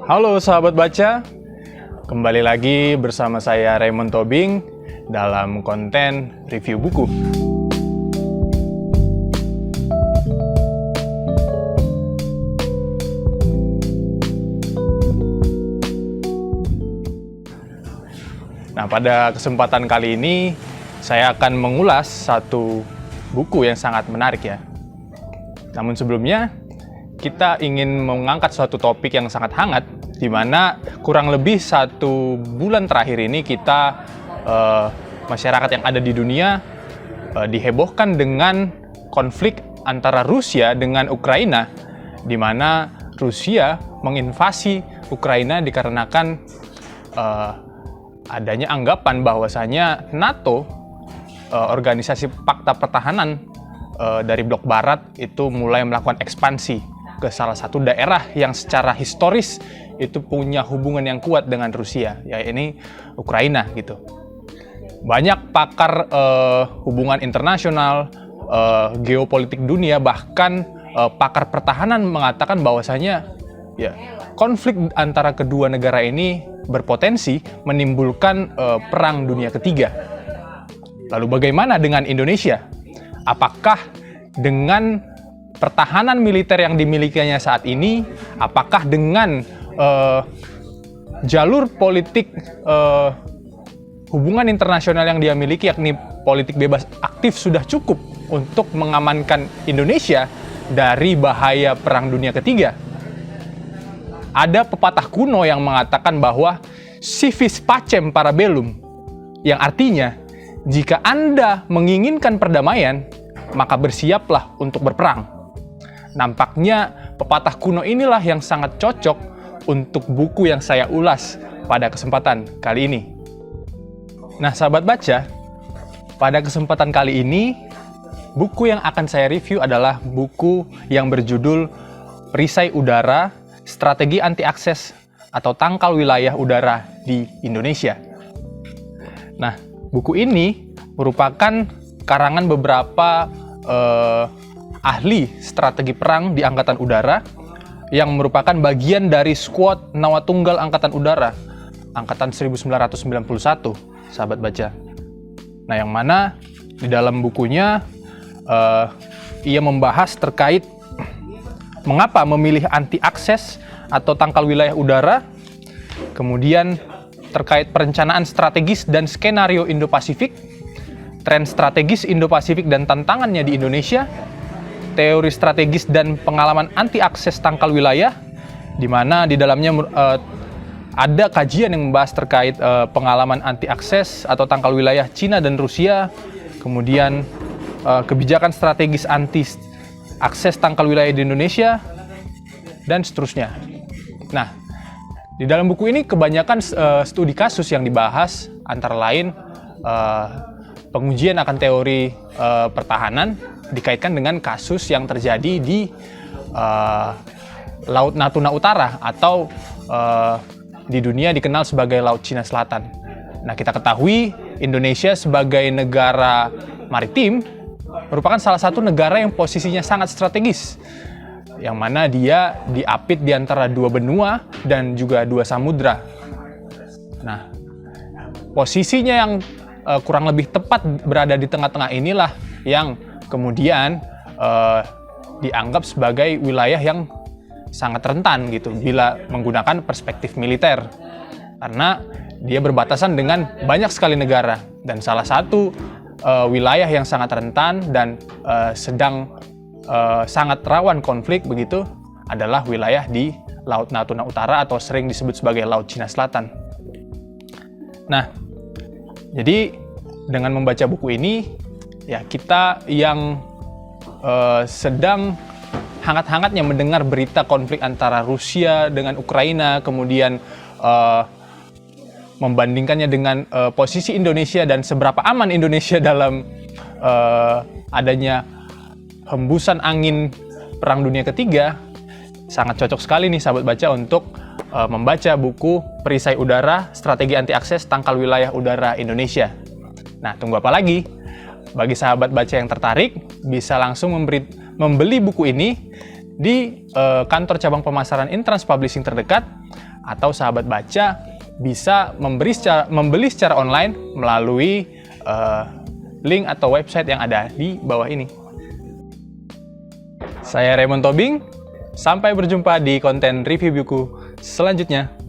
Halo sahabat baca, kembali lagi bersama saya Raymond Tobing dalam konten review buku. Nah, pada kesempatan kali ini saya akan mengulas satu buku yang sangat menarik ya. Namun sebelumnya, kita ingin mengangkat suatu topik yang sangat hangat, di mana kurang lebih 1 bulan terakhir ini kita, masyarakat yang ada di dunia, dihebohkan dengan konflik antara Rusia dengan Ukraina, di mana Rusia menginvasi Ukraina dikarenakan adanya anggapan bahwasanya NATO, organisasi Pakta Pertahanan dari blok Barat, itu mulai melakukan ekspansi ke salah satu daerah yang secara historis itu punya hubungan yang kuat dengan Rusia, yaitu Ukraina gitu. Banyak pakar hubungan internasional, geopolitik dunia, bahkan pakar pertahanan mengatakan bahwasanya ya, konflik antara kedua negara ini berpotensi menimbulkan perang dunia ketiga. Lalu bagaimana dengan Indonesia? Apakah dengan pertahanan militer yang dimilikinya saat ini, apakah dengan jalur politik hubungan internasional yang dia miliki, yakni politik bebas aktif, sudah cukup untuk mengamankan Indonesia dari bahaya perang dunia ketiga? Ada pepatah kuno yang mengatakan bahwa si vis pacem para bellum, yang artinya jika Anda menginginkan perdamaian, maka bersiaplah untuk berperang. Nampaknya pepatah kuno inilah yang sangat cocok untuk buku yang saya ulas pada kesempatan kali ini. Nah, sahabat baca, pada kesempatan kali ini, buku yang akan saya review adalah buku yang berjudul Perisai Udara, Strategi Anti-Akses atau Tangkal Wilayah Udara di Indonesia. Nah, buku ini merupakan karangan beberapa ahli strategi perang di Angkatan Udara yang merupakan bagian dari skuad Nawatunggal Angkatan Udara Angkatan 1991, sahabat baca. Nah, yang mana di dalam bukunya ia membahas terkait mengapa memilih anti-akses atau tangkal wilayah udara, kemudian terkait perencanaan strategis dan skenario Indo-Pasifik, tren strategis Indo-Pasifik dan tantangannya di Indonesia, teori strategis dan pengalaman anti-akses tangkal wilayah, di mana di dalamnya ada kajian yang membahas terkait pengalaman anti-akses atau tangkal wilayah Cina dan Rusia, kemudian kebijakan strategis anti-akses tangkal wilayah di Indonesia, dan seterusnya. Nah, di dalam buku ini kebanyakan studi kasus yang dibahas, antara lain pengujian akan teori pertahanan dikaitkan dengan kasus yang terjadi di Laut Natuna Utara atau di dunia dikenal sebagai Laut Cina Selatan. Nah, kita ketahui Indonesia sebagai negara maritim merupakan salah satu negara yang posisinya sangat strategis, yang mana dia diapit di antara 2 benua dan juga 2 samudra. Nah, posisinya yang kurang lebih tepat berada di tengah-tengah inilah yang kemudian dianggap sebagai wilayah yang sangat rentan gitu bila menggunakan perspektif militer, karena dia berbatasan dengan banyak sekali negara, dan salah satu wilayah yang sangat rentan dan sedang sangat rawan konflik begitu adalah wilayah di Laut Natuna Utara atau sering disebut sebagai Laut Cina Selatan. Nah, jadi dengan membaca buku ini, ya, kita yang sedang hangat-hangatnya mendengar berita konflik antara Rusia dengan Ukraina, kemudian membandingkannya dengan posisi Indonesia dan seberapa aman Indonesia dalam adanya hembusan angin Perang Dunia Ketiga, sangat cocok sekali nih sahabat baca untuk membaca buku Perisai Udara, Strategi Anti-Akses Tangkal Wilayah Udara Indonesia. Nah, tunggu apa lagi? Bagi sahabat baca yang tertarik, bisa langsung membeli buku ini di kantor cabang pemasaran Intrans Publishing terdekat, atau sahabat baca bisa membeli secara online melalui link atau website yang ada di bawah ini. Saya Raymond Tobing, sampai berjumpa di konten review buku selanjutnya.